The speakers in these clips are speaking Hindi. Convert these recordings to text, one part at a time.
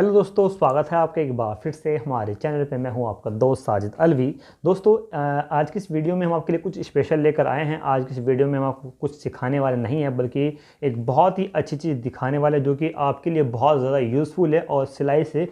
हेलो दोस्तों, स्वागत है आपका एक बार फिर से हमारे चैनल पे। मैं हूं आपका दोस्त साजिद अलवी। दोस्तों, आज की इस वीडियो में हम आपके लिए कुछ स्पेशल लेकर आए हैं। आज की इस वीडियो में हम आपको कुछ सिखाने वाले नहीं हैं, बल्कि एक बहुत ही अच्छी चीज़ दिखाने वाले जो कि आपके लिए बहुत ज़्यादा यूज़फुल है और सिलाई से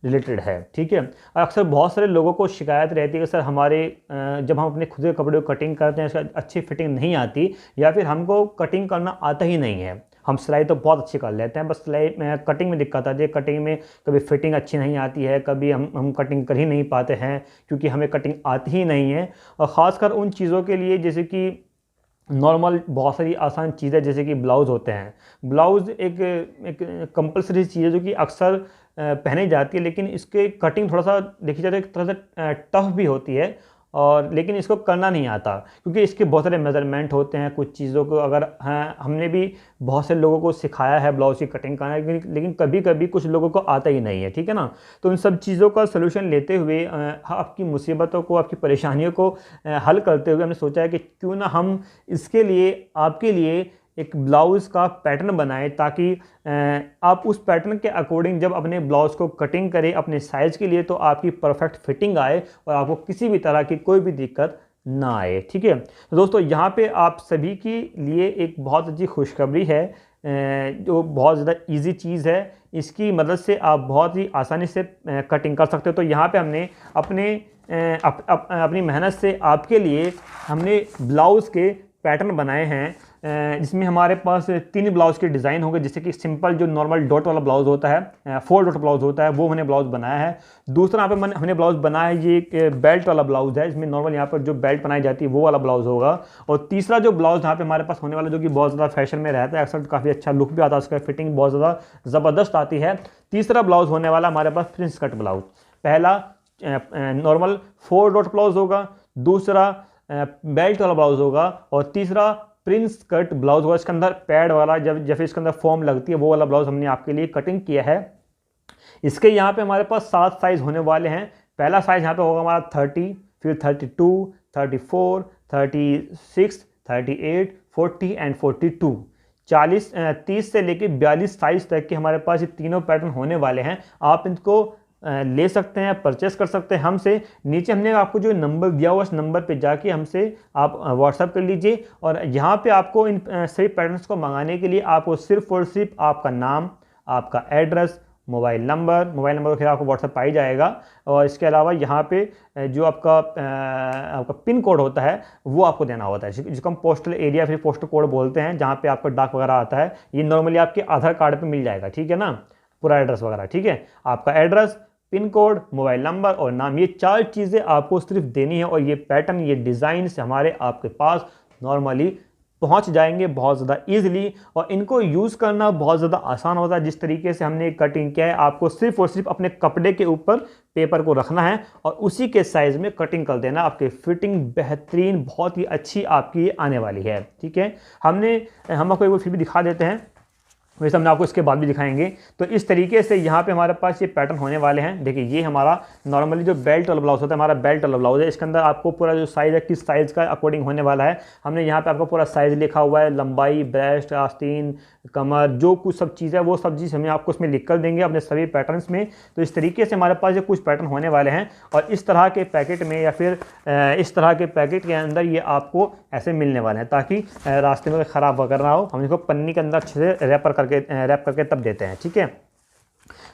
रिलेटेड है। ठीक है। अक्सर बहुत सारे लोगों को शिकायत रहती है कि सर हमारे जब हम अपने खुद के कपड़े को कटिंग करते हैं उसका अच्छी फिटिंग नहीं आती, या फिर हमको कटिंग करना आता ही नहीं है। हम सिलाई तो बहुत अच्छी कर लेते हैं, बस सिलाई में कटिंग में दिक्कत आती है। कटिंग में कभी फिटिंग अच्छी नहीं आती है, कभी हम कटिंग कर ही नहीं पाते हैं क्योंकि हमें कटिंग आती ही नहीं है। और ख़ासकर उन चीज़ों के लिए जैसे कि नॉर्मल बहुत सारी आसान चीज़ें जैसे कि ब्लाउज़ होते हैं। ब्लाउज़ एक एक कंपलसरी चीज़ है जो कि अक्सर पहनी जाती है, लेकिन इसके कटिंग थोड़ा सा देखी जाए तो एक तरह से टफ भी होती है, और लेकिन इसको करना नहीं आता क्योंकि इसके बहुत सारे मेज़रमेंट होते हैं। कुछ चीज़ों को अगर हमने भी बहुत से लोगों को सिखाया है ब्लाउज़ की कटिंग करना, लेकिन कभी कभी कुछ लोगों को आता ही नहीं है। ठीक है ना। तो इन सब चीज़ों का सलूशन लेते हुए आपकी मुसीबतों को, आपकी परेशानियों को हल करते हुए हमने सोचा है कि क्यों ना हम इसके लिए आपके लिए एक ब्लाउज़ का पैटर्न बनाएं, ताकि आप उस पैटर्न के अकॉर्डिंग जब अपने ब्लाउज़ को कटिंग करें अपने साइज़ के लिए, तो आपकी परफेक्ट फिटिंग आए और आपको किसी भी तरह की कोई भी दिक्कत ना आए। ठीक है। तो दोस्तों, यहाँ पे आप सभी के लिए एक बहुत अच्छी खुशखबरी है, जो बहुत ज़्यादा इजी चीज़ है। इसकी मदद से आप बहुत ही आसानी से कटिंग कर सकते हो। तो यहाँ पे हमने अपनी मेहनत से आपके लिए हमने ब्लाउज़ के पैटर्न बनाए हैं, जिसमें हमारे पास 3 ब्लाउज़ के डिज़ाइन होंगे। जैसे कि सिंपल जो नॉर्मल डॉट वाला ब्लाउज़ होता है, 4 डॉट ब्लाउज़ होता है, वो मैंने ब्लाउज़ बनाया है। दूसरा यहाँ पे हमने ब्लाउज़ बनाया है, ये एक बेल्ट वाला ब्लाउज़ है, इसमें नॉर्मल यहाँ पर जो बेल्ट बनाई जाती है वो वाला ब्लाउज़ होगा। और तीसरा जो ब्लाउज़ यहाँ पे हमारे पास होने वाला, जो कि बहुत ज़्यादा फैशन में रहता है, अक्सर काफ़ी अच्छा लुक भी आता है, उसका फिटिंग बहुत ज़्यादा ज़बरदस्त आती है। तीसरा ब्लाउज़ होने वाला हमारे पास प्रिंस कट ब्लाउज़। पहला नॉर्मल 4 डॉट ब्लाउज़ होगा, दूसरा बेल्ट वाला ब्लाउज़ होगा, और तीसरा प्रिंस कट ब्लाउज़ होगा। इसके अंदर पैड वाला, जब इसके अंदर फॉर्म लगती है, वो वाला ब्लाउज़ हमने आपके लिए कटिंग किया है। इसके यहाँ पे हमारे पास 7 साइज़ होने वाले हैं। पहला साइज़ यहाँ पे होगा हमारा 30, फिर 32, 34, 36, 38, 40 एंड 42। 30 से लेके 42 साइज़ तक के हमारे पास ये तीनों पैटर्न होने वाले हैं। आप इनको ले सकते हैं, परचेस कर सकते हैं हमसे। नीचे हमने आपको जो नंबर दिया हुआ, उस नंबर पे जाके हमसे आप व्हाट्सअप कर लीजिए। और यहाँ पे आपको इन सभी पैटर्न्स को मंगाने के लिए आपको सिर्फ और सिर्फ आपका नाम, आपका एड्रेस, मोबाइल नंबर तो खैर आपको व्हाट्सएप पाई जाएगा, और इसके अलावा यहाँ पे जो आपका पिन कोड होता है वो आपको देना होता है, जिसको हम पोस्टल एरिया फिर पोस्टल कोड बोलते हैं, जहाँ पे आपका डाक वगैरह आता है। ये नॉर्मली आपके आधार कार्ड पे मिल जाएगा। ठीक है ना, पूरा एड्रेस वगैरह। ठीक है, आपका address, pin code, mobile number और नाम, ये 4 चीज़ें आपको सिर्फ देनी है, और ये पैटर्न, ये डिज़ाइन से हमारे आपके पास नॉर्मली पहुंच जाएंगे बहुत ज़्यादा ईजिली। और इनको यूज़ करना बहुत ज़्यादा आसान होता है। जिस तरीके से हमने कटिंग किया है, आपको सिर्फ और सिर्फ अपने कपड़े के ऊपर पेपर को रखना है और उसी के साइज़ में कटिंग कर देना। आपकी फिटिंग बेहतरीन, बहुत ही अच्छी आपकी आने वाली है। ठीक है। हम आपको एक बार फिर भी दिखा देते हैं, वैसे हमने आपको इसके बाद भी दिखाएंगे। तो इस तरीके से यहाँ पे हमारे पास ये पैटर्न होने वाले हैं। देखिए, ये हमारा नॉर्मली जो बेल्ट वाला ब्लाउज होता है, हमारा बेल्ट वाला ब्लाउज है। इसके अंदर आपको पूरा जो साइज़ है, किस साइज़ का अकॉर्डिंग होने वाला है, हमने यहाँ पे आपको पूरा साइज़ लिखा हुआ है। लंबाई, ब्रेस्ट, आस्तीन, कमर, जो कुछ सब चीज़ है वो सब चीज़ हमें आपको उसमें लिख कर देंगे अपने सभी पैटर्न्स में। तो इस तरीके से हमारे पास ये कुछ पैटर्न होने वाले हैं, और इस तरह के पैकेट में या फिर इस तरह के पैकेट के अंदर ये आपको ऐसे मिलने वाले हैं, ताकि रास्ते में ख़राब वगैरह ना हो। हम इसको पन्नी के अंदर अच्छे से रैप करके तब देते हैं। ठीक है।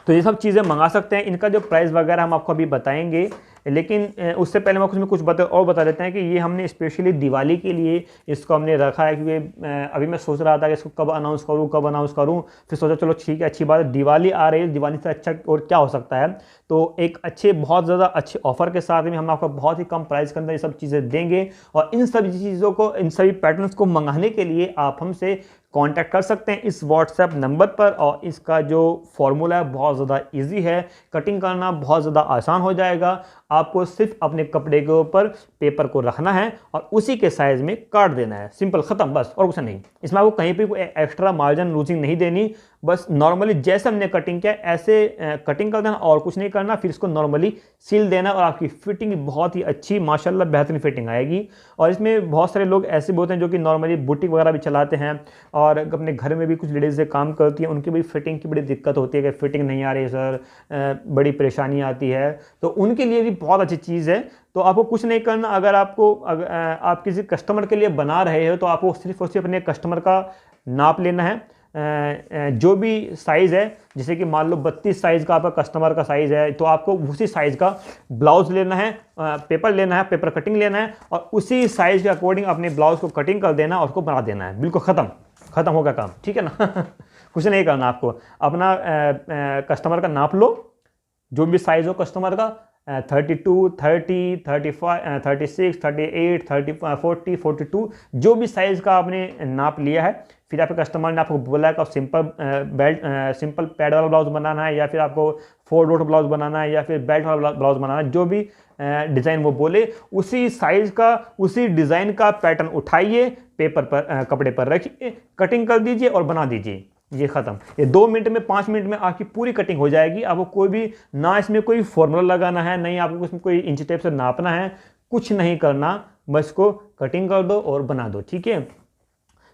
तो ये सब चीज़ें मंगा सकते हैं। इनका जो प्राइस वगैरह हम आपको अभी बताएंगे, लेकिन उससे पहले मैं कुछ बता देते हैं कि ये हमने स्पेशली दिवाली के लिए इसको हमने रखा है, क्योंकि अभी मैं सोच रहा था कि इसको कब अनाउंस करूँ, फिर सोचा चलो ठीक है, अच्छी बात है, दिवाली आ रही है, दिवाली से अच्छा और क्या हो सकता है। तो एक बहुत ज़्यादा अच्छे ऑफर के साथ में हम आपको बहुत ही कम प्राइस के अंदर ये सब चीज़ें देंगे। और इन सभी चीज़ों को, इन सभी पैटर्न्स को मंगाने के लिए आप हमसे कांटेक्ट कर सकते हैं इस व्हाट्सएप नंबर पर। और इसका जो फॉर्मूला है बहुत ज़्यादा इजी है, कटिंग करना बहुत ज़्यादा आसान हो जाएगा। आपको सिर्फ अपने कपड़े के ऊपर पेपर को रखना है और उसी के साइज़ में काट देना है, सिंपल, ख़त्म, बस और कुछ नहीं। इसमें आपको कहीं पे कोई एक्स्ट्रा मार्जिन लूजिंग नहीं देनी। बस नॉर्मली जैसे हमने कटिंग किया ऐसे कटिंग कर देना और कुछ नहीं करना, फिर इसको नॉर्मली सिल देना और आपकी फिटिंग बहुत ही अच्छी माशाल्लाह बेहतरीन फिटिंग आएगी। और इसमें बहुत सारे लोग ऐसे भी होते हैं जो कि नॉर्मली बुटीक वगैरह भी चलाते हैं और अपने घर में भी कुछ लेडीज़ काम करती हैं, उनकी भी फिटिंग की बड़ी दिक्कत होती है कि फिटिंग नहीं आ रही है सर, बड़ी परेशानी आती है, तो उनके लिए भी बहुत अच्छी चीज़ है। तो आपको कुछ नहीं करना, अगर आप किसी कस्टमर के लिए बना रहे हो तो आपको सिर्फ और सिर्फ अपने कस्टमर का नाप लेना है, जो भी साइज़ है, जैसे कि मान लो 32 साइज़ का आपका कस्टमर का साइज़ है तो आपको उसी साइज़ का ब्लाउज़ लेना है, पेपर लेना है, पेपर कटिंग लेना है और उसी साइज़ के अकॉर्डिंग अपने ब्लाउज़ को कटिंग कर देना और उसको बना देना है। बिल्कुल ख़त्म होगा काम, ठीक है ना। कुछ नहीं करना आपको, अपना कस्टमर का नाप लो, जो भी साइज़ हो कस्टमर का, 32, 30, 35, 36, 38, 30, 40, 42, जो भी साइज़ का आपने नाप लिया है। फिर आपके कस्टमर ने आपको बोला है कि आप सिंपल पैड वाला ब्लाउज बनाना है या फिर आपको 4 डॉट ब्लाउज बनाना है या फिर बेल्ट वाला ब्लाउज बनाना है, जो भी डिज़ाइन वो बोले उसी साइज़ का उसी डिज़ाइन का पैटर्न उठाइए, पेपर पर कपड़े पर रखिए, कटिंग कर दीजिए और बना दीजिए, ये ख़त्म। ये 2 मिनट में 5 मिनट में आपकी पूरी कटिंग हो जाएगी। आपको कोई भी ना इसमें कोई फॉर्मूला लगाना है, नहीं आपको इसमें कोई इंच टेप से नापना है, कुछ नहीं करना, बस इसको कटिंग कर दो और बना दो, ठीक है।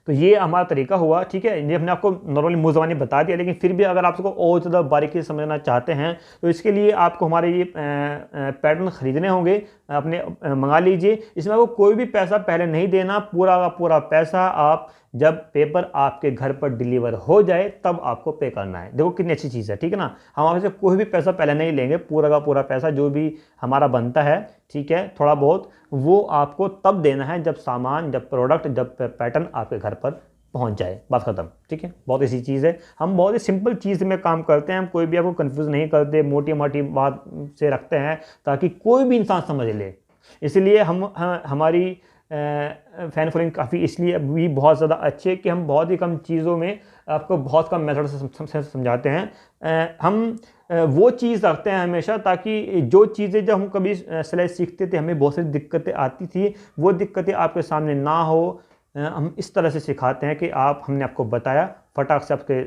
तो ये हमारा तरीका हुआ, ठीक है। ये हमने आपको नॉर्मली मुँह ज़बानी बता दिया, लेकिन फिर भी अगर आप इसको और ज़्यादा बारीकी से समझना चाहते हैं तो इसके लिए आपको हमारे ये पैटर्न ख़रीदने होंगे, अपने मंगा लीजिए। इसमें आपको कोई भी पैसा पहले नहीं देना, पूरा का पूरा पैसा आप जब पेपर आपके घर पर डिलीवर हो जाए तब आपको पे करना है। देखो कितनी अच्छी चीज़ है, ठीक है ना। हम आपसे कोई भी पैसा पहले नहीं लेंगे, पूरा का पूरा पैसा जो भी हमारा बनता है, ठीक है, थोड़ा बहुत वो आपको तब देना है जब सामान, जब प्रोडक्ट, जब पैटर्न आपके घर पर पहुंच जाए, बात ख़त्म, ठीक है। बहुत ऐसी चीज़ है, हम बहुत ही सिंपल चीज़ में काम करते हैं, हम कोई भी आपको कंफ्यूज नहीं करते, मोटी मोटी बात से रखते हैं ताकि कोई भी इंसान समझ ले। इसलिए हमारी फैन फॉलोइंग काफ़ी इसलिए भी बहुत ज़्यादा अच्छी है कि हम बहुत ही कम चीज़ों में आपको बहुत कम मेथड से समझाते हैं। हम वो चीज़ रखते हैं हमेशा, ताकि जो चीज़ें जब हम कभी सिलाई सीखते थे हमें बहुत सारी दिक्कतें आती थी, वो दिक्कतें आपके सामने ना हो। हम इस तरह से सिखाते हैं कि हमने आपको बताया, फटाक से आपके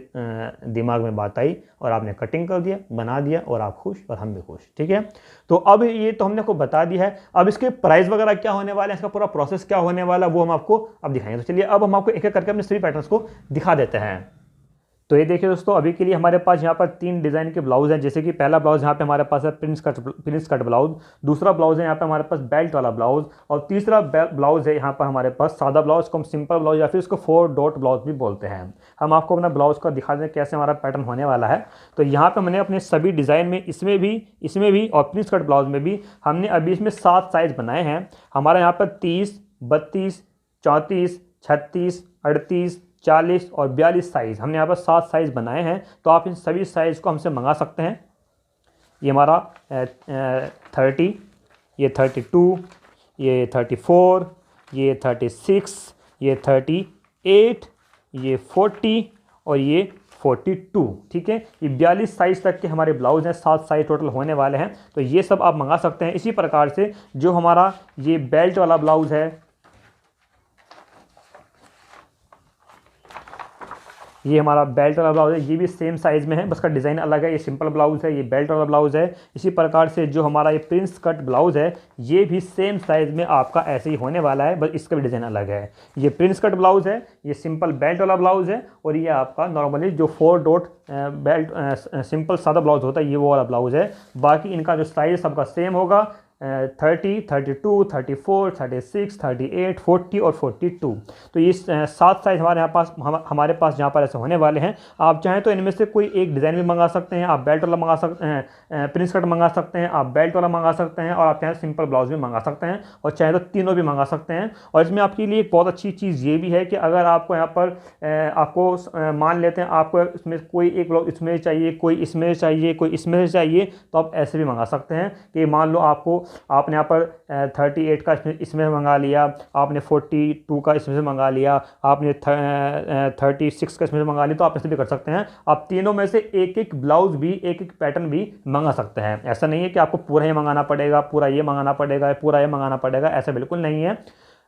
दिमाग में बात आई और आपने कटिंग कर दिया, बना दिया और आप खुश और हम भी खुश, ठीक है। तो अब ये तो हमने आपको बता दिया है, अब इसके प्राइस वगैरह क्या होने वाले हैं, इसका पूरा प्रोसेस क्या होने वाला है वो हम आपको अब दिखाएंगे। तो चलिए अब हम आपको एक एक करके अपने सभी पैटर्न्स को दिखा देते हैं। तो ये देखिए दोस्तों, अभी के लिए हमारे पास यहाँ पर 3 डिज़ाइन के ब्लाउज हैं। जैसे कि पहला ब्लाउज यहाँ पे हमारे पास है प्रिंस कट ब्लाउज, दूसरा ब्लाउज है यहाँ पे हमारे पास बेल्ट वाला ब्लाउज और तीसरा ब्लाउज है यहाँ पर हमारे पास सादा ब्लाउज को हम सिंपल ब्लाउज या फिर उसको 4 डॉट ब्लाउज भी बोलते हैं। हम आपको अपना ब्लाउज का दिखा दें कैसे हमारा पैटर्न होने वाला है। तो यहाँ पर मैंने अपने सभी डिज़ाइन में इसमें भी और प्रिंस कट ब्लाउज में भी हमने अभी इसमें 7 साइज़ बनाए हैं। हमारा यहाँ पर 30, 32, 34, 36, 38, 40 और 42 साइज़, हमने यहाँ पर 7 साइज़ बनाए हैं। तो आप इन सभी साइज़ को हमसे मंगा सकते हैं। ये हमारा 30, ये 32, ये 34, ये 36, ये 38, ये 40 और ये 42, ठीक है। ये 42 साइज़ तक के हमारे ब्लाउज हैं, 7 साइज़ टोटल होने वाले हैं। तो ये सब आप मंगा सकते हैं। इसी प्रकार से जो हमारा ये बेल्ट वाला ब्लाउज़ है, ये हमारा बेल्ट वाला ब्लाउज़ है, ये भी सेम साइज़ में है, बस का डिज़ाइन अलग है। ये सिंपल ब्लाउज़ है, ये बेल्ट वाला ब्लाउज़ है। इसी प्रकार से जो हमारा ये प्रिंस कट ब्लाउज़ है, ये भी सेम साइज़ में आपका ऐसे ही होने वाला है, बस इसका भी डिज़ाइन अलग है। ये प्रिंस कट ब्लाउज़ है, ये सिंपल बेल्ट वाला ब्लाउज़ है और ये आपका नॉर्मली जो 4 डॉट बेल्ट सिंपल सादा ब्लाउज़ होता है, ये वो वाला ब्लाउज़ है। बाकी इनका जो साइज़ सबका सेम होगा, 30, 32, 34, 36, 38, 40 और 42। तो ये 7 साइज़ हमारे पास यहाँ पर ऐसे होने वाले हैं। आप चाहें तो इनमें से कोई एक डिज़ाइन भी मंगा सकते हैं, आप बेल्ट वाला मंगा सकते हैं, प्रिंस कट मंगा सकते हैं, आप बेल्ट वाला मंगा सकते हैं और आप चाहें सिंपल ब्लाउज भी मंगा सकते हैं और चाहे तो तीनों भी मंगा सकते हैं। और इसमें आपके लिए एक बहुत अच्छी चीज़ ये भी है कि अगर आपको यहाँ पर आपको मान लेते हैं आपको इसमें कोई एक ब्लाउज इसमें चाहिए, कोई इसमें चाहिए, कोई इसमें चाहिए, तो आप ऐसे भी मंगा सकते हैं कि मान लो आपने यहाँ पर 38 का इसमें मंगा लिया, आपने 42 का इसमें से मंगा लिया, आपने 36 का इसमें से मंगा लिया, तो आप ऐसे भी कर सकते हैं। आप तीनों में से एक एक ब्लाउज भी, एक एक पैटर्न भी मंगा सकते हैं। ऐसा नहीं है कि आपको पूरा ही मंगाना पड़ेगा, पूरा ये मंगाना पड़ेगा, पूरा ये मंगाना पड़ेगा, ऐसा बिल्कुल नहीं है।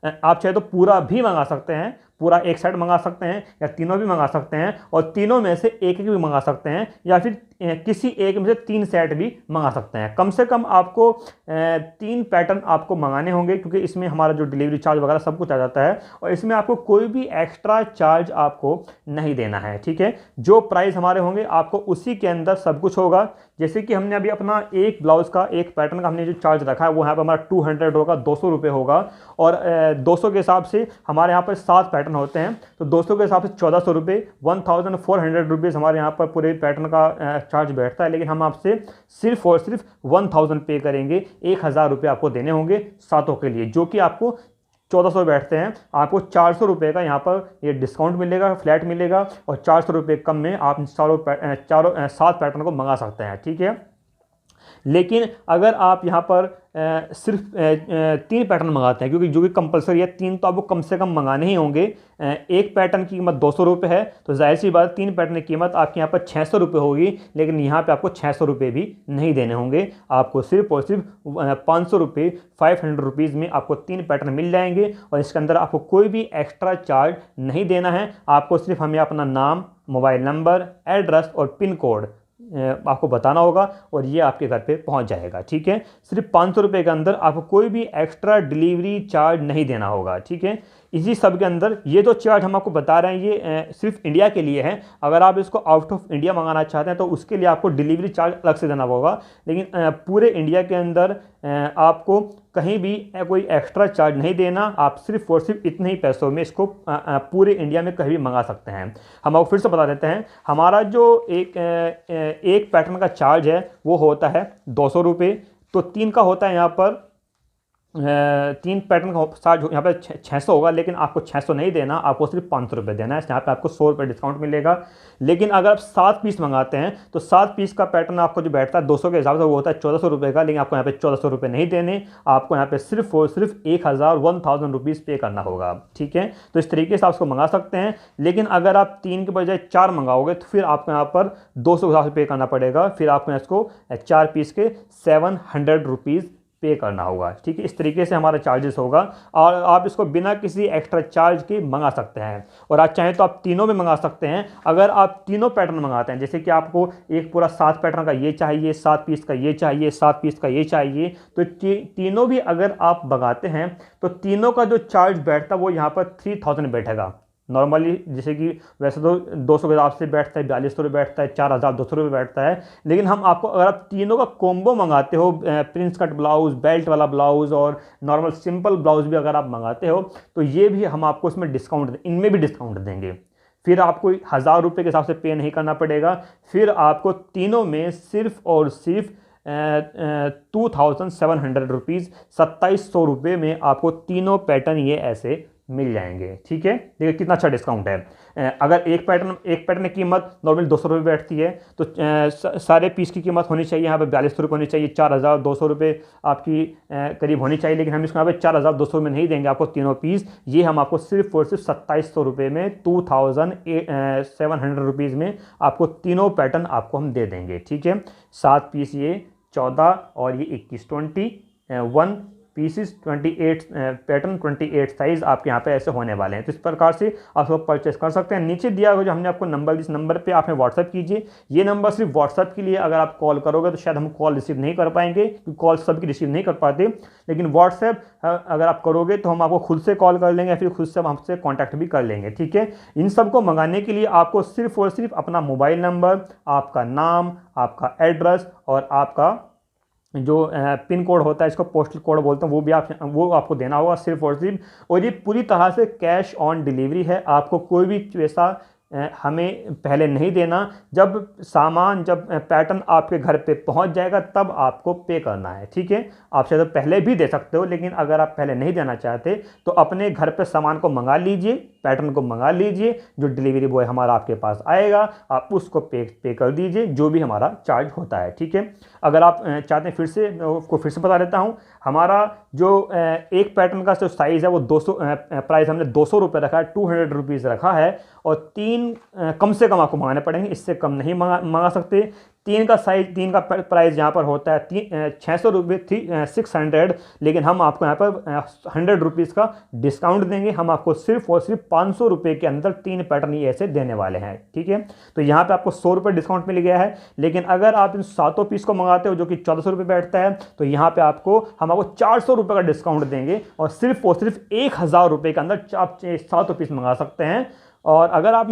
आप चाहे तो पूरा भी मंगा सकते हैं, पूरा एक सेट मंगा सकते हैं या तीनों भी मंगा सकते हैं, और तीनों में से एक एक भी मंगा सकते हैं, या फिर किसी एक में से 3 सेट भी मंगा सकते हैं। कम से कम आपको 3 पैटर्न आपको मंगाने होंगे, क्योंकि इसमें हमारा जो डिलीवरी चार्ज वगैरह सब कुछ आ जाता है, और इसमें आपको कोई भी एक्स्ट्रा चार्ज आपको नहीं देना है। ठीक है, जो प्राइस हमारे होंगे आपको उसी के अंदर सब कुछ होगा। जैसे कि हमने अभी अपना एक ब्लाउज़ का, एक पैटर्न का हमने जो चार्ज रखा है वो यहाँ पर हमारा 200 होगा, 200 रुपये होगा, और 200 के हिसाब से हमारे यहाँ पर 7 पैटर्न होते हैं, तो 200 के हिसाब से 1400 रुपये, 1400 रुपीज़ हमारे यहाँ पर पूरे पैटर्न का चार्ज बैठता है। लेकिन हम आपसे सिर्फ और सिर्फ 1000 पे करेंगे, 1000 रुपये आपको देने होंगे सातों के लिए, जो कि आपको 1400 बैठते हैं। आपको 400 रुपये का यहाँ पर ये डिस्काउंट मिलेगा, फ्लैट मिलेगा, और 400 रुपये कम में आप 7 पैटर्न को मंगा सकते हैं। ठीक है, लेकिन अगर आप यहाँ पर सिर्फ 3 पैटर्न मंगाते हैं, क्योंकि जो कि कंपलसरी है, 3 तो आपको कम से कम मंगाने ही होंगे। एक पैटर्न की कीमत 200 रुपये है, तो जाहिर सी बात 3 पैटर्न की कीमत आपके यहाँ पर 600 रुपये होगी, लेकिन यहाँ पे आपको 600 रुपये भी नहीं देने होंगे। आपको सिर्फ और सिर्फ 500 रुपये, 500 रुपीज़ में आपको 3 पैटर्न मिल जाएंगे, और इसके अंदर आपको कोई भी एक्स्ट्रा चार्ज नहीं देना है। आपको सिर्फ हमें अपना नाम, मोबाइल नंबर, एड्रेस और पिन कोड आपको बताना होगा, और ये आपके घर पे पहुंच जाएगा। ठीक है, सिर्फ 500 रुपये के अंदर आपको कोई भी एक्स्ट्रा डिलीवरी चार्ज नहीं देना होगा। ठीक है, इसी सब के अंदर ये जो चार्ज हम आपको बता रहे हैं ये सिर्फ इंडिया के लिए है। अगर आप इसको आउट ऑफ इंडिया मंगाना चाहते हैं तो उसके लिए आपको डिलीवरी चार्ज अलग से देना होगा, लेकिन पूरे इंडिया के अंदर आपको कहीं भी कोई एक्स्ट्रा चार्ज नहीं देना। आप सिर्फ और सिर्फ इतने ही पैसों में इसको पूरे इंडिया में कहीं भी मंगा सकते हैं। हम आपको फिर से बता देते हैं, हमारा जो एक पैटर्न का चार्ज है वो होता है 200 रुपये, तो 3 का होता है यहाँ पर 3 पैटर्न का चार्ज यहाँ पे 600 होगा, लेकिन आपको 600 नहीं देना, आपको सिर्फ 500 रुपये देना है। यहाँ पे आपको 100 रुपये डिस्काउंट मिलेगा। लेकिन अगर आप 7 पीस मंगाते हैं तो 7 पीस का पैटर्न आपको जो बैठता है 200 के हिसाब से वो होता है 1400 रुपये का, लेकिन आपको यहाँ पे 1400 रुपये नहीं देने, आपको यहाँ पे सिर्फ और सिर्फ 1000 रुपीज़ पे करना होगा। ठीक है, तो इस तरीके से आप उसको मंगा सकते हैं। लेकिन अगर आप 3 के बजाय 4 मंगाओगे तो फिर आपको यहाँ पर 200 के हिसाब से पे करना पड़ेगा, फिर आपको इसको 4 पीस के 700 रुपीज़ पे करना होगा। ठीक है, इस तरीके से हमारा चार्जेस होगा, और आप इसको बिना किसी एक्स्ट्रा चार्ज के मंगा सकते हैं। और आप चाहें तो आप तीनों में मंगा सकते हैं। अगर आप तीनों पैटर्न मंगाते हैं, जैसे कि आपको एक पूरा 7 पैटर्न का ये चाहिए, 7 पीस का ये चाहिए, 7 पीस का ये चाहिए, तो तीनों भी अगर आप मंगाते हैं तो तीनों का जो चार्ज बैठता है वो यहाँ पर 3000 बैठेगा नॉर्मली। जैसे कि वैसे तो 200 के हिसाब से बैठता है, 4200 रुपये बैठता है, 4200 रुपये बैठता है। लेकिन हम आपको, अगर आप तीनों का कॉम्बो मंगाते हो, प्रिंस कट ब्लाउज, बेल्ट वाला ब्लाउज़ और नॉर्मल सिंपल ब्लाउज भी अगर आप मंगाते हो, तो ये भी हम आपको इसमें डिस्काउंट, इनमें भी डिस्काउंट देंगे। फिर आपको 1000 रुपये के हिसाब से पे नहीं करना पड़ेगा, फिर आपको तीनों में सिर्फ और सिर्फ 2700 रुपीज़, 2700 रुपये में आपको तीनों पैटर्न ये ऐसे मिल जाएंगे। ठीक है, देखिए कितना अच्छा डिस्काउंट है। अगर एक पैटर्न की कीमत नॉर्मल 200 रुपये बैठती है, तो सारे पीस की कीमत होनी चाहिए यहाँ पे 4200 रुपये होनी चाहिए, 4200 रुपये आपकी करीब होनी चाहिए। लेकिन हम इसको यहाँ पे 4200 में नहीं देंगे आपको तीनों पीस, ये हम आपको सिर्फ और सिर्फ 2700 रुपये में, 2700 रुपीज़ में आपको तीनों पैटर्न आपको हम दे देंगे। ठीक है, 7 पीस ये 14 और ये 21, 21 पीसीस, 28 पैटर्न, 28 साइज़ आपके यहाँ पे ऐसे होने वाले हैं। तो इस प्रकार से आप सब परचेस कर सकते हैं। नीचे दिया हुआ जो हमने आपको नंबर, इस नंबर पे आपने व्हाट्सअप कीजिए। ये नंबर सिर्फ व्हाट्सअप के लिए, अगर आप कॉल करोगे तो शायद हम कॉल रिसीव नहीं कर पाएंगे, क्योंकि कॉल सबकी रिसीव नहीं कर पाते। लेकिन व्हाट्सएप अगर आप करोगे तो हम आपको खुद से कॉल कर लेंगे, या फिर खुद से हमसे कॉन्टैक्ट भी कर लेंगे। ठीक है, इन सबको मंगाने के लिए आपको सिर्फ और सिर्फ अपना मोबाइल नंबर, आपका नाम, आपका एड्रेस और आपका जो पिन कोड होता है, इसको पोस्टल कोड बोलते हैं, वो आपको देना होगा सिर्फ और सिर्फ। और ये पूरी तरह से कैश ऑन डिलीवरी है, आपको कोई भी पैसा हमें पहले नहीं देना। जब पैटर्न आपके घर पे पहुंच जाएगा तब आपको पे करना है। ठीक है, आप शायद पहले भी दे सकते हो, लेकिन अगर आप पहले नहीं देना चाहते तो अपने घर पे सामान को मंगा लीजिए, पैटर्न को मंगा लीजिए, जो डिलीवरी बॉय हमारा आपके पास आएगा आप उसको पे कर दीजिए, जो भी हमारा चार्ज होता है। ठीक है, अगर आप चाहते हैं फिर से बता देता हूँ, हमारा जो एक पैटर्न का जो साइज़ है वो 200 प्राइस हमने 200 रुपये रखा है, 200 रुपीज़ रखा है, और 3 कम से कम आपको मंगाने पड़ेंगे, इससे कम नहीं मंगा सकते। तीन का साइज, तीन का प्राइस यहाँ पर होता है 600 रुपये थी 600, लेकिन हम आपको यहाँ पर 100 रुपीज़ का डिस्काउंट देंगे। हम आपको सिर्फ और सिर्फ 500 रुपये के अंदर 3 पैटर्न ये ऐसे देने वाले हैं, ठीक है। तो यहाँ पे आपको 100 रुपये डिस्काउंट मिल गया है, लेकिन अगर आप इन 7 पीस को मंगाते हो जो कि 1400 रुपये बैठता है, तो यहाँ पे हम आपको 400 रुपये का डिस्काउंट देंगे और सिर्फ 1000 रुपये के अंदर आप 7 पीस मंगा सकते हैं। और अगर आप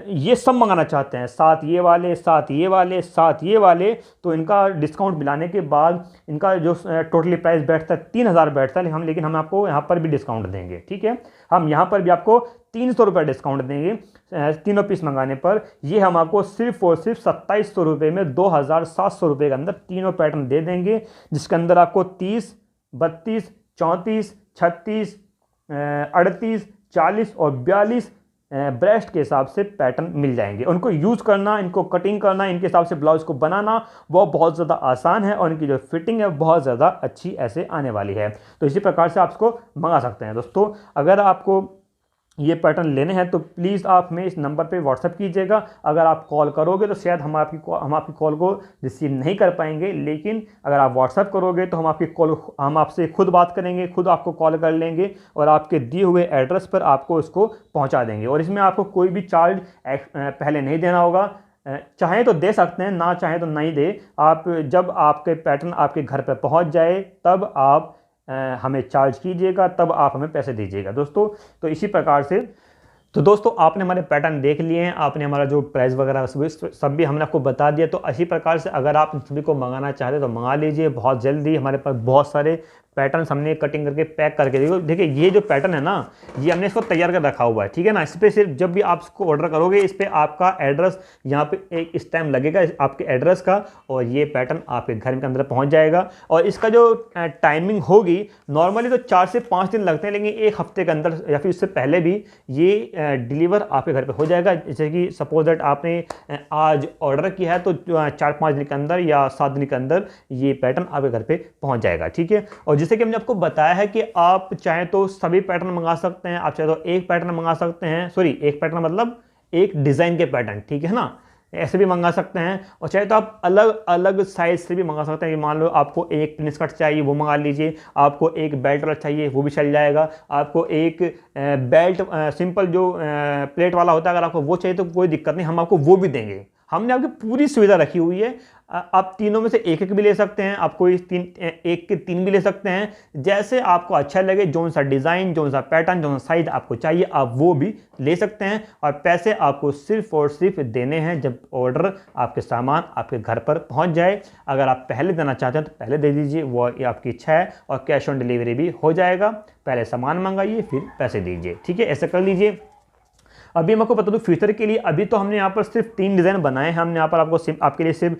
ये सब मंगाना चाहते हैं, साथ ये वाले, साथ ये वाले, साथ ये वाले, तो इनका डिस्काउंट मिलाने के बाद इनका जो टोटली प्राइस बैठता है 3000 बैठता है, लेकिन हम आपको यहाँ पर भी डिस्काउंट देंगे, ठीक है। हम यहाँ पर भी आपको 300 रुपये डिस्काउंट देंगे तीनों पीस मंगाने पर। ये हम आपको सिर्फ और सिर्फ 2700 रुपये में 2700 रुपये के अंदर तीनों पैटर्न दे देंगे, जिसके अंदर आपको 30, 32, 34, 36, 38, 40 और 42 ब्रेस्ट के हिसाब से पैटर्न मिल जाएंगे। उनको यूज़ करना, इनको कटिंग करना, इनके हिसाब से ब्लाउज को बनाना वो बहुत ज़्यादा आसान है और इनकी जो फिटिंग है बहुत ज़्यादा अच्छी ऐसे आने वाली है। तो इसी प्रकार से आप इसको मंगा सकते हैं। दोस्तों, अगर आपको ये पैटर्न लेने हैं तो प्लीज़ आप हमें इस नंबर पे व्हाट्सअप कीजिएगा। अगर आप कॉल करोगे तो शायद हम आपकी कॉल को रिसीव नहीं कर पाएंगे, लेकिन अगर आप व्हाट्सअप करोगे तो हम आपसे खुद बात करेंगे, खुद आपको कॉल कर लेंगे और आपके दिए हुए एड्रेस पर आपको इसको पहुंचा देंगे। और इसमें आपको कोई भी चार्ज पहले नहीं देना होगा। चाहें तो दे सकते हैं, ना चाहें तो नहीं दे। आप जब आपके पैटर्न आपके घर पर पहुँच जाए तब आप हमें चार्ज कीजिएगा, तब आप हमें पैसे दीजिएगा। दोस्तों, तो इसी प्रकार से तो दोस्तों आपने हमारे पैटर्न देख लिए हैं, आपने हमारा जो प्राइस वगैरह सब भी हमने आपको बता दिया। तो इसी प्रकार से अगर आप सभी को मंगाना चाहते हैं तो मंगा लीजिए। बहुत जल्दी हमारे पास बहुत सारे पैटर्न्स हमने कटिंग करके पैक करके देखिए ये जो पैटर्न है ना, ये हमने इसको तैयार कर रखा हुआ है, ठीक है ना। इस पर सिर्फ जब भी आप इसको ऑर्डर करोगे इस पर आपका एड्रेस यहाँ पे एक स्टैम्प लगेगा आपके एड्रेस का, और ये पैटर्न आपके घर के अंदर पहुँच जाएगा। और इसका जो टाइमिंग होगी, नॉर्मली तो 4 से 5 दिन लगते हैं, लेकिन 1 हफ्ते के अंदर या फिर उससे पहले भी ये डिलीवर आपके घर पर हो जाएगा। जैसे कि सपोज दैट आपने आज ऑर्डर किया है तो 4-5 दिन के अंदर या 7 दिन के अंदर ये पैटर्न आपके घर पर पहुँच जाएगा, ठीक है। और जैसे कि हमने आपको बताया है कि आप चाहे तो सभी पैटर्न मंगा सकते हैं, आप चाहे तो एक पैटर्न मंगा सकते हैं, एक पैटर्न मतलब एक डिज़ाइन के पैटर्न, ठीक है ना, ऐसे भी मंगा सकते हैं। और चाहे तो आप अलग अलग साइज से भी मंगा सकते हैं। मान लो आपको एक प्रिंस कट चाहिए वो मंगा लीजिए, आपको एक बेल्ट वाला चाहिए वो भी चल जाएगा, आपको एक बेल्ट सिंपल जो प्लेट वाला होता है अगर आपको वो चाहिए तो कोई दिक्कत नहीं, हम आपको वो भी देंगे। हमने आपकी पूरी सुविधा रखी हुई है। आप तीनों में से एक भी ले सकते हैं, आपको एक के 3 भी ले सकते हैं, जैसे आपको अच्छा लगे, जो सा डिज़ाइन, जो सा पैटर्न, जो सा साइज आपको चाहिए आप वो भी ले सकते हैं। और पैसे आपको सिर्फ और सिर्फ देने हैं जब ऑर्डर आपके सामान आपके घर पर पहुंच जाए। अगर आप पहले देना चाहते हैं तो पहले दे दीजिए, वो आपकी इच्छा है, और कैश ऑन डिलीवरी भी हो जाएगा। पहले सामान मंगाइए फिर पैसे दीजिए, ठीक है, ऐसा कर लीजिए। अभी मैं आपको बता दूं फ्यूचर के लिए, अभी तो हमने यहाँ पर सिर्फ 3 डिज़ाइन बनाए हैं। हमने यहाँ पर आपके लिए सिर्फ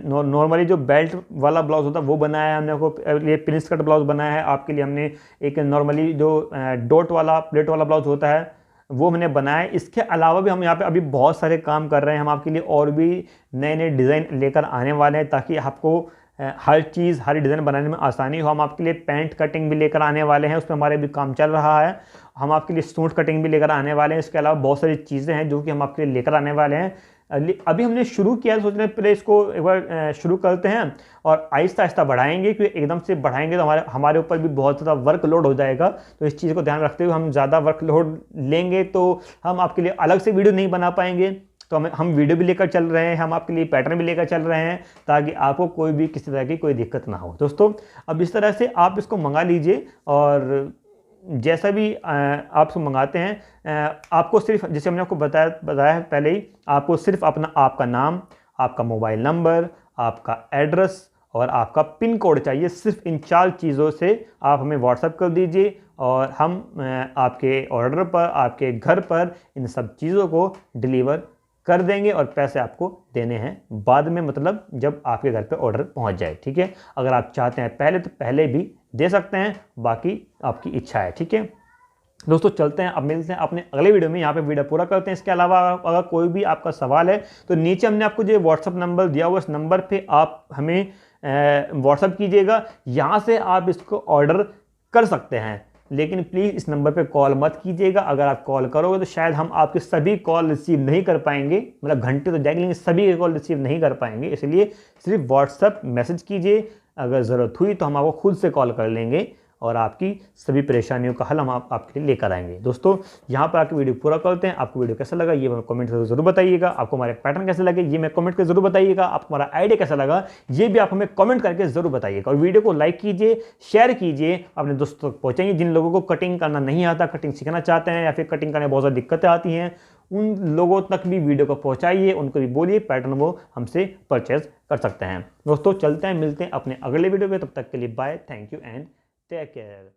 नॉर्मली जो बेल्ट वाला ब्लाउज होता है वो बनाया है, हमने आपको ये प्रिंस कट ब्लाउज बनाया है। आपके लिए हमने एक नॉर्मली जो डॉट वाला प्लेट वाला ब्लाउज होता है वो हमने बनाया है। इसके अलावा भी हम यहाँ पे अभी बहुत सारे काम कर रहे हैं। हम आपके लिए और भी नए नए डिज़ाइन लेकर आने वाले हैं ताकि आपको हर चीज़, हर डिज़ाइन बनाने में आसानी हो। हम आपके लिए पैंट कटिंग भी लेकर आने वाले हैं, उस पर हमारे भी काम चल रहा है। हम आपके लिए सूट कटिंग भी लेकर आने वाले हैं। इसके अलावा बहुत सारी चीज़ें हैं जो कि हम आपके लिए लेकर आने वाले हैं। अभी हमने शुरू किया है, सोच रहे हैं पहले इसको एक बार शुरू करते हैं और आहिस्ता आहिस्ता बढ़ाएंगे, क्योंकि एकदम से बढ़ाएंगे तो हमारे ऊपर भी बहुत ज़्यादा वर्कलोड हो जाएगा। तो इस चीज़ को ध्यान रखते हुए हम ज़्यादा वर्कलोड लेंगे तो हम आपके लिए अलग से वीडियो नहीं बना पाएंगे। तो हम वीडियो भी लेकर चल रहे हैं, हम आपके लिए पैटर्न भी लेकर चल रहे हैं ताकि आपको कोई भी किसी तरह की कोई दिक्कत ना हो। दोस्तों, अब इस तरह से आप इसको मंगा लीजिए और जैसा भी आप इसको मंगाते हैं आपको सिर्फ, जैसे हमने आपको बताया है पहले ही, आपको सिर्फ आपका नाम, आपका मोबाइल नंबर, आपका एड्रेस और आपका पिन कोड चाहिए। सिर्फ इन 4 चीज़ों से आप हमें व्हाट्सएप कर दीजिए और हम आपके ऑर्डर पर, आपके घर पर इन सब चीज़ों को डिलीवर कर देंगे और पैसे आपको देने हैं बाद में, मतलब जब आपके घर पे ऑर्डर पहुंच जाए, ठीक है। अगर आप चाहते हैं पहले तो पहले भी दे सकते हैं, बाकी आपकी इच्छा है, ठीक है। दोस्तों, चलते हैं, अब मिलते हैं अपने अगले वीडियो में। यहाँ पे वीडियो पूरा करते हैं। इसके अलावा अगर कोई भी आपका सवाल है तो नीचे हमने आपको जो व्हाट्सअप नंबर दिया हुआ, इस नंबर पर आप हमें व्हाट्सअप कीजिएगा। यहाँ से आप इसको ऑर्डर कर सकते हैं। लेकिन प्लीज़ इस नंबर पे कॉल मत कीजिएगा। अगर आप कॉल करोगे तो शायद हम आपके सभी कॉल रिसीव नहीं कर पाएंगे, मतलब घंटे तो जाएंगे लेकिन सभी के कॉल रिसीव नहीं कर पाएंगे। इसलिए सिर्फ व्हाट्सएप मैसेज कीजिए, अगर ज़रूरत हुई तो हम आपको खुद से कॉल कर लेंगे और आपकी सभी परेशानियों का हल हम आपके लिए लेकर आएंगे। दोस्तों यहाँ पर आके वीडियो पूरा करते हैं। आपको वीडियो कैसा लगा ये कमेंट करके जरूर बताइएगा। आपको हमारे पैटर्न कैसे लगे ये मैं कमेंट करके जरूर बताइएगा। आपको हमारा आइडिया कैसा लगा ये भी आप हमें कमेंट करके जरूर बताइएगा। और वीडियो को लाइक कीजिए, शेयर कीजिए, अपने दोस्तों तक पहुँचाइए। जिन लोगों को कटिंग करना नहीं आता, कटिंग सीखना चाहते हैं या फिर कटिंग करने में बहुत ज़्यादा दिक्कतें आती हैं, उन लोगों तक भी वीडियो को पहुंचाइए, उनको भी बोलिए पैटर्न वो हमसे परचेज कर सकते हैं। दोस्तों चलते हैं, मिलते हैं अपने अगले वीडियो में, तब तक के लिए bye, thank you and take care.